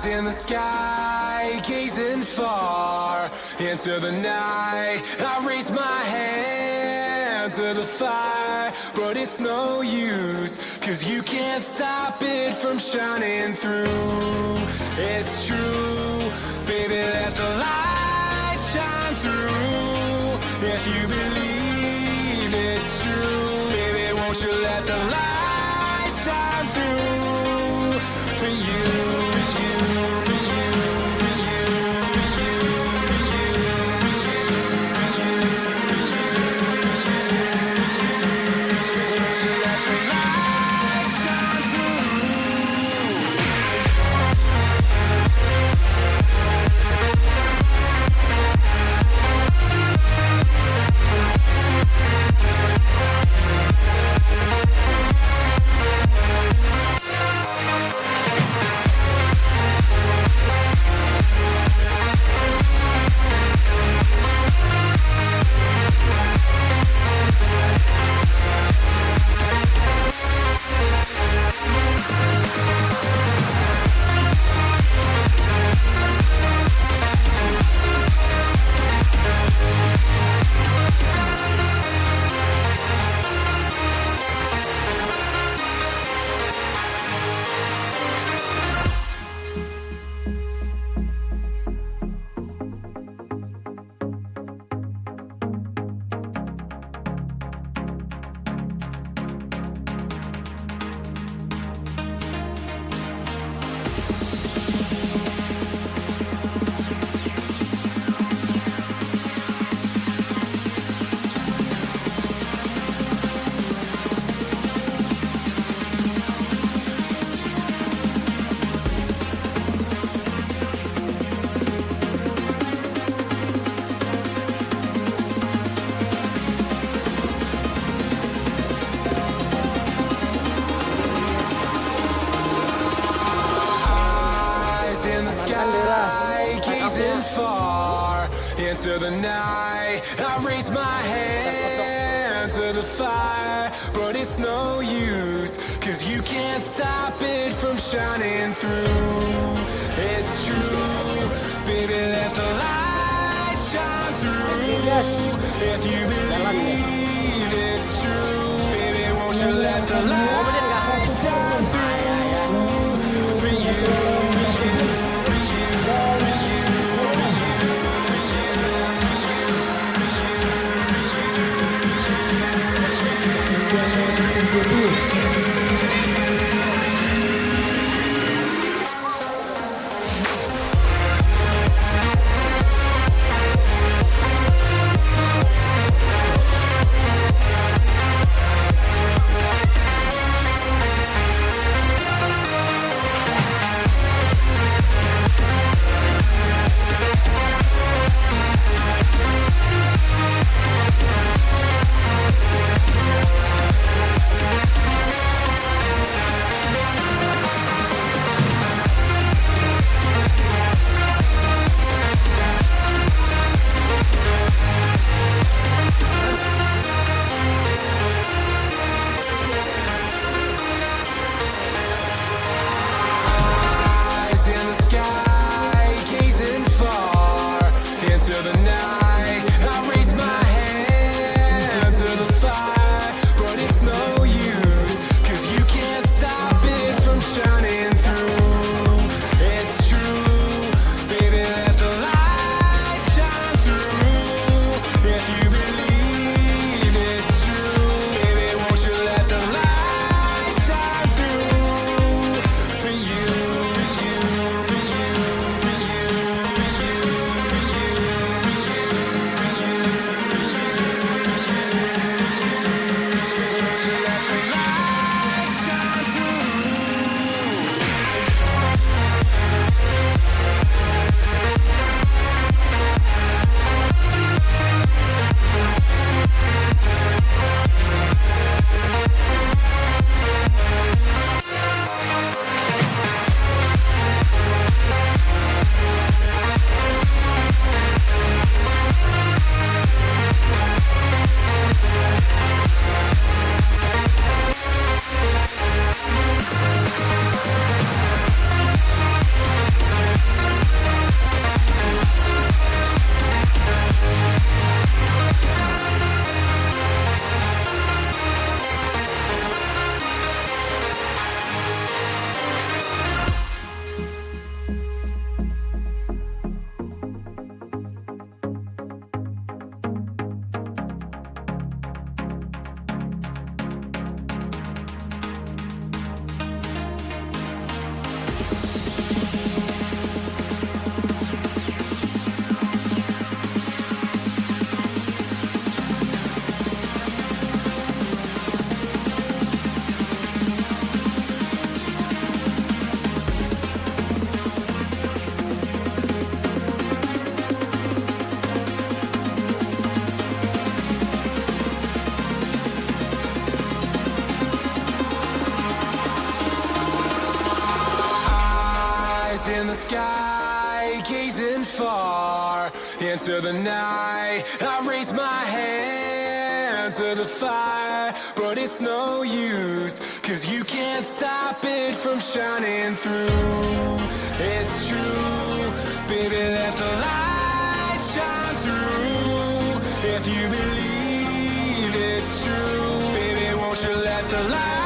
in the sky, gazing far into the night. I raise my hand to the fire, but it's no use, 'cause you can't stop it from shining through. It's true, baby, let the light shine through. If you believe it's true, baby, won't you let the light shine through for you, for you, for you, for you, for you, for you, for you, won't you let the light shine through. Far into the night, I raise my hand to the fire, but it's no use, 'cause you can't stop it from shining through. It's true, baby, let the light shine through. If you believe it's true, baby, won't you let the light shine through for you, for you, for you, for you. into the night. I raise my hand to the fire, but it's no use, 'cause you can't stop it from shining through. It's true, baby, let the light shine through. If you believe it's true, baby, won't you let the light